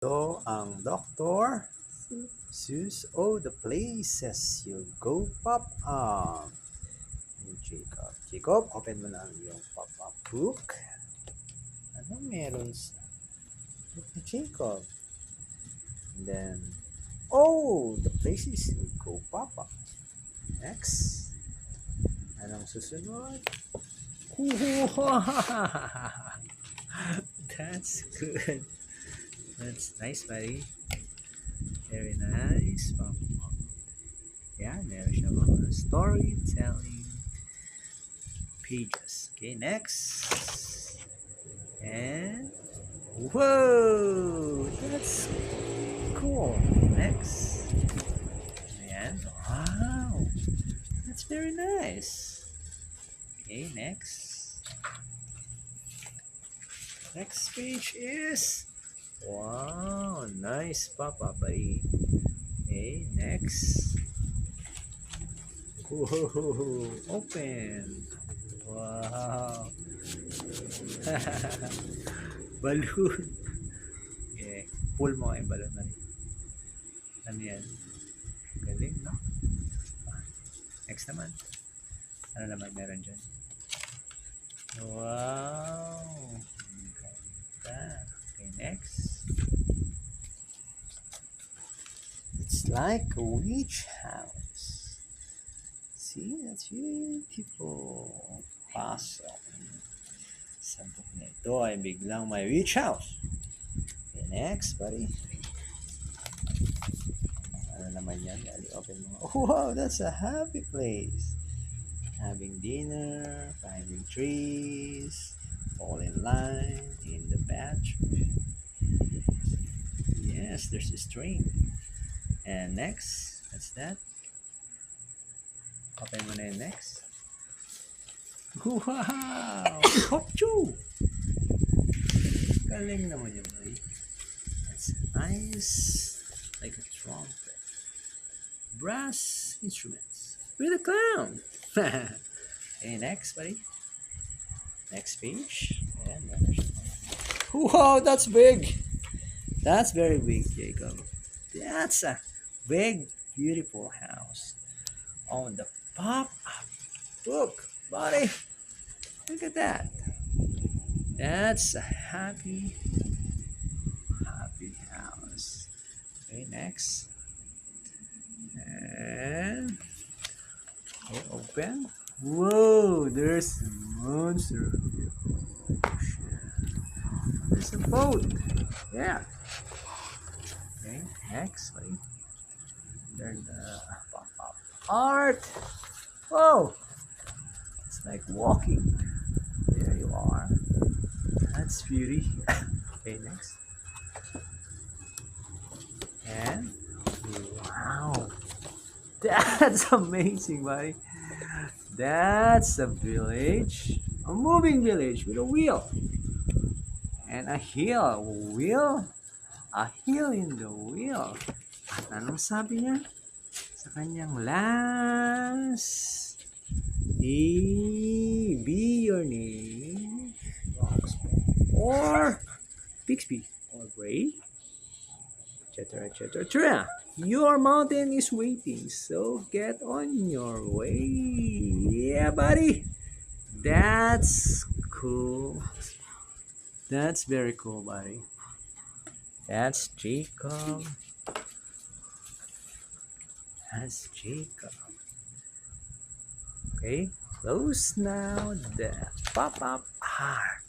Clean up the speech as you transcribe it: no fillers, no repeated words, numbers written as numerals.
Ito ang Dr. Seuss. Oh, the places you go pop up. Jacob. Jacob, open mo na ang iyong pop-up book. Ano meron sa book ni Jacob? And then, oh, the places you go pop up. Next. Anong susunod? That's good. That's nice, buddy. Very nice. Yeah, meron siya mga storytelling pages. Okay, next. And, whoa! That's cool. Next. Ayan. Wow! That's very nice. Okay, next. Next page is, wow, nice papa, buddy. Okay, next. Whoa, open. Wow. Balloon. Okay, pull mo yung balloon na rin. Ano yan? Galing, no? Next naman. Ano naman meron dyan? Wow. Ganda. Okay, next. It's like a witch house. See, that's beautiful. Pasok. Sa book na ito ay biglang may witch house. Okay, next, buddy. Ano naman yan? Open mo. Oh, wow, that's a happy place. Having dinner, climbing trees, all in line, in the bathroom. Yes, there's a string. And next, what's that? Open mo na yung next. Wow! Hopchu! Galing naman yun, buddy. That's nice. Like a trumpet. Brass instruments. With a clown. Okay, next, buddy. Next page. And wow, that's big. That's very big, Jacob. That's a big, beautiful house. On the pop-up book, buddy. Look at that. That's a happy house. Okay, next. And okay, open. Whoa, there's a monster. There's a boat. Yeah. Okay, next, buddy. There's the pop-up art. Whoa, it's like walking. There you are. That's beauty. Okay, next. And wow, that's amazing, buddy. That's a village, a moving village with a wheel and a hill. A hill in the wheel. At anong sabi niya sa kanyang last? Be your name, or Bixby, or Bray, etc., etc., etc. Your mountain is waiting, so get on your way. Yeah, buddy. That's cool. That's very cool, buddy. That's Jacob. That's Jacob. Okay, close now the pop-up art.